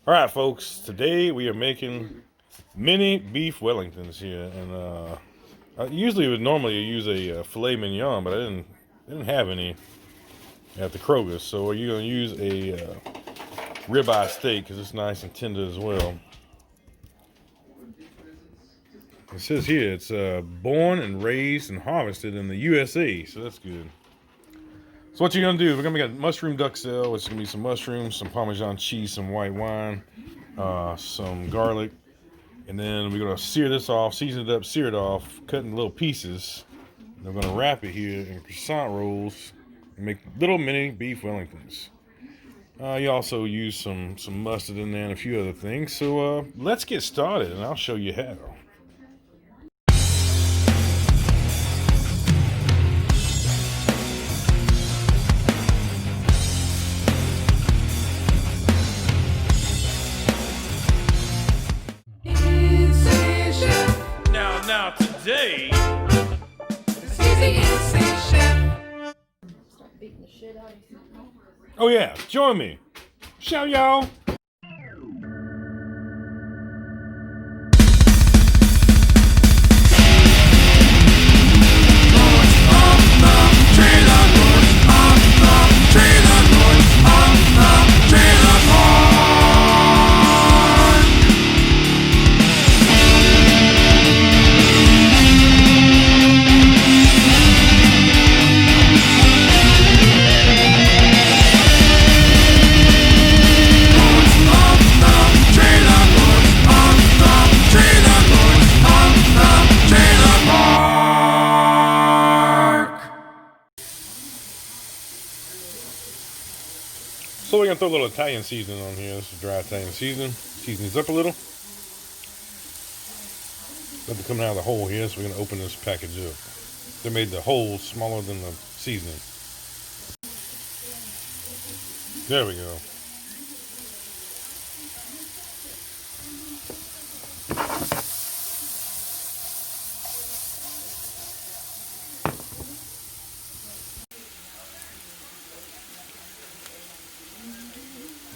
Alright folks, today we are making mini beef Wellingtons here, and I usually would normally use a filet mignon, but I didn't have any at the Kroger, so you're going to use a ribeye steak because it's nice and tender as well. It says here it's born and raised and harvested in the USA, so that's good. So what you're going to do, we're going to make a mushroom duxelle, which is going to be some mushrooms, some Parmesan cheese, some white wine, some garlic, and then we're going to sear this off, season it up, sear it off, cut in little pieces. And we're going to wrap it here in croissant rolls and make little mini beef Wellingtons. You also use some mustard in there and a few other things. So let's get started, and I'll show you how. Now today. Oh yeah, join me. Shout y'all. So we're gonna throw a little Italian seasoning on here. This is dry Italian seasoning. Season these up a little. Let them coming out of the hole here, so we're gonna open this package up. They made the hole smaller than the seasoning. There we go.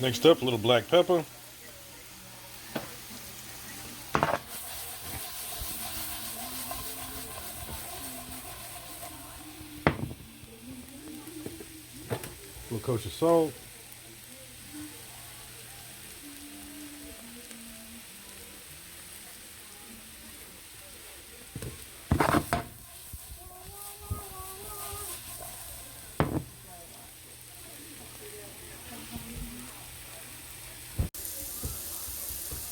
Next up, a little black pepper. A little kosher salt.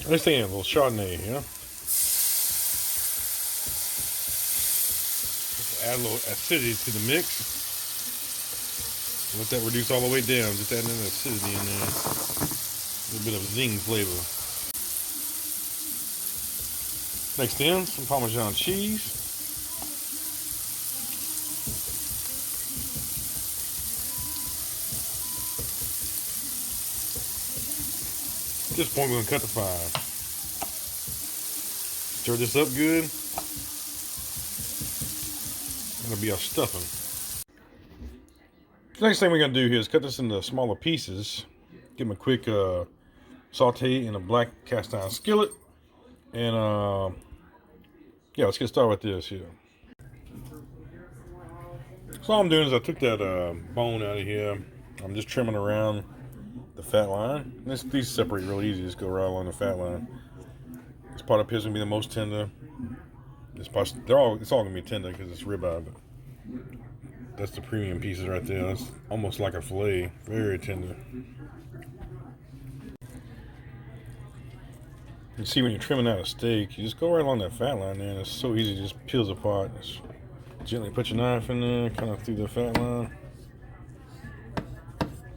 Let's thing, a little Chardonnay here. Just add a little acidity to the mix. Let that reduce all the way down. Just adding an acidity in there. A little bit of zing flavor. Next in, some Parmesan cheese. At this point, we're going to cut the 5. Stir this up good. That'll be our stuffing. The next thing we're going to do here is cut this into smaller pieces. Give them a quick saute in a black cast iron skillet. And yeah, let's get started with this here. So all I'm doing is I took that bone out of here. I'm just trimming around the fat line. And these separate real easy. Just go right along the fat line. This part up here is going to be the most tender. This part, it's all going to be tender because it's ribeye, but that's the premium pieces right there. That's almost like a filet. Very tender. You see when you're trimming out a steak, you just go right along that fat line there, and it's so easy, it just peels apart. Just gently put your knife in there, kind of through the fat line.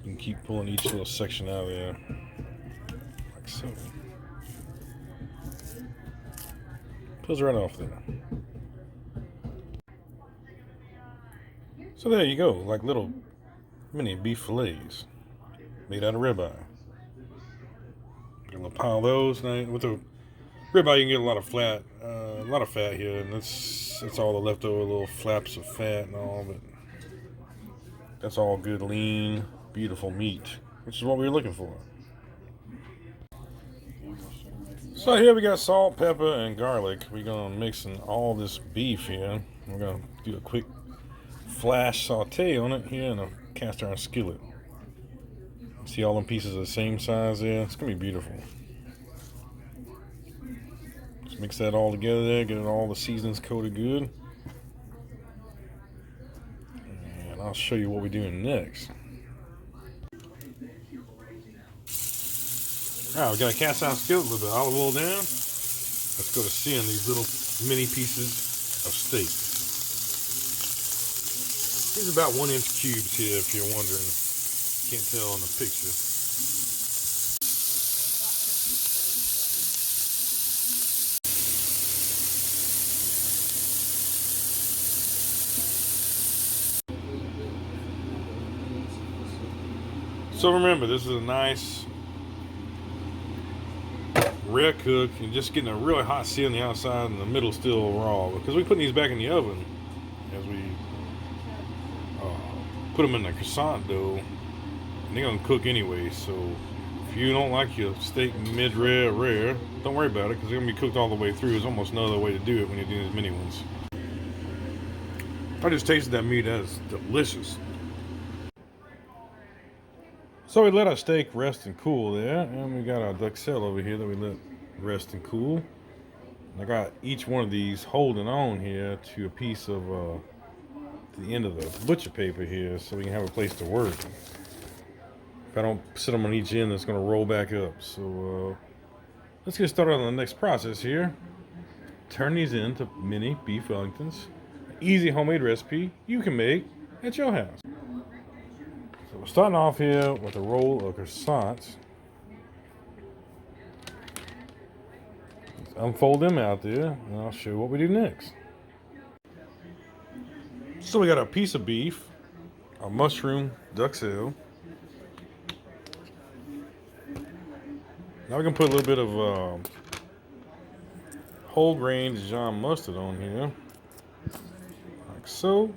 You can keep pulling each little section out of there, like so. Peels right off there. So there you go, like little mini beef fillets made out of ribeye. Get a little pile of those. Now with the ribeye, you can get a lot of fat here, and that's all the leftover little flaps of fat and all, but that's all good, lean, beautiful meat, which is what we were looking for. So here we got salt, pepper, and garlic. We're gonna mix in all this beef here. We're gonna do a quick flash saute on it here in a cast iron skillet. See all them pieces of the same size there? It's gonna be beautiful. Just mix that all together there, get it all the seasonings coated good. And I'll show you what we're doing next. Alright, we got a cast iron skillet, a little bit of olive oil down. Let's go to searing these little mini pieces of steak. These are about 1-inch cubes here, if you're wondering. Can't tell in the picture. So remember, this is a nice rare cook. You're just getting a really hot sear on the outside and the middle still raw, because we're putting these back in the oven as we put them in the croissant dough, and they're gonna cook anyway. So if you don't like your steak mid-rare rare, don't worry about it, because they're gonna be cooked all the way through. There's almost no other way to do it when you're doing these mini ones. I just tasted that meat. That is delicious. So we let our steak rest and cool there, and we got our duxelle over here that we let rest and cool. And I got each one of these holding on here to a piece of the end of the butcher paper here, so we can have a place to work. If I don't sit them on each end, it's going to roll back up. So let's get started on the next process here. Turn these into mini beef Wellingtons. Easy homemade recipe you can make at your house. So we're starting off here with a roll of croissants. Let's unfold them out there, and I'll show you what we do next. So we got our piece of beef, our mushroom duxelle. Now we're gonna put a little bit of whole grain Dijon mustard on here, like so.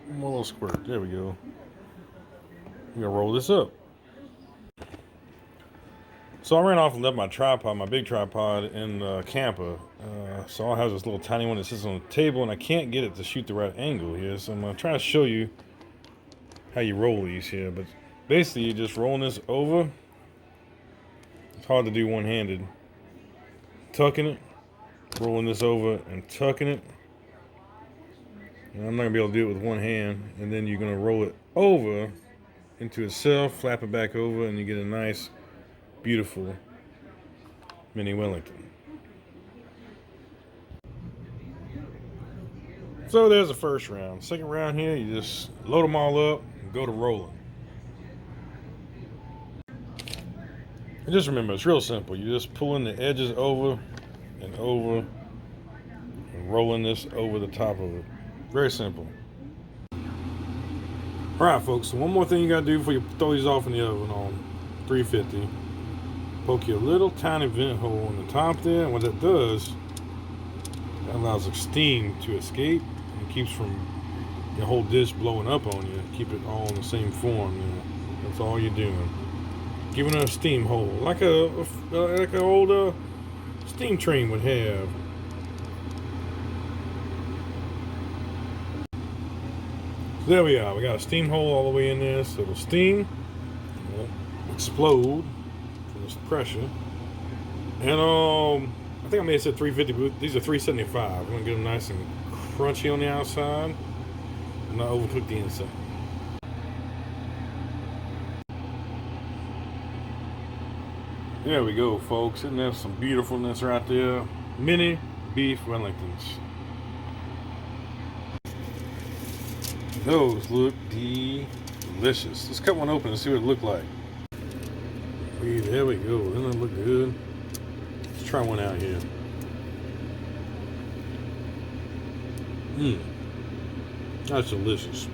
One more little squirt. There we go. I'm gonna roll this up. So I ran off and left my tripod, my big tripod, in the camper. So I have this little tiny one that sits on the table, and I can't get it to shoot the right angle here. So I'm gonna try to show you how you roll these here. But basically, you're just rolling this over. It's hard to do one-handed. Tucking it, rolling this over, and tucking it. And I'm not gonna be able to do it with one hand. And then you're gonna roll it over into itself, flap it back over, and you get a nice, beautiful mini Wellington. So there's the first round. Second round here, you just load them all up and go to rolling. And just remember, it's real simple. You're just pulling the edges over and over and rolling this over the top of it. Very simple. Alright folks, so one more thing you gotta do before you throw these off in the oven on 350. Poke your little tiny vent hole in the top there, and what that does, that allows the steam to escape and keeps from your whole dish blowing up on you. Keep it all in the same form. You know? That's all you're doing. Giving it a steam hole, like an old steam train would have. So there we are. We got a steam hole all the way in there, so the steam will explode from this pressure. And I think I may have said 350, but these are 375. I'm gonna get them nice and crunchy on the outside, and not overcook the inside. There we go, folks. Isn't that some beautifulness right there? Mini Beef Wellingtons. Those look delicious. Let's cut one open and see what it looked like. There we go. Doesn't that look good? Let's try one out here. That's delicious.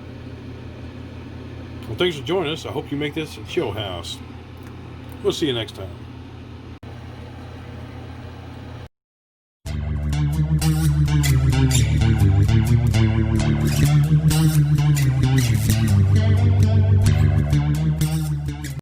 Well, thanks for joining us. I hope you make this at your house. We'll see you next time.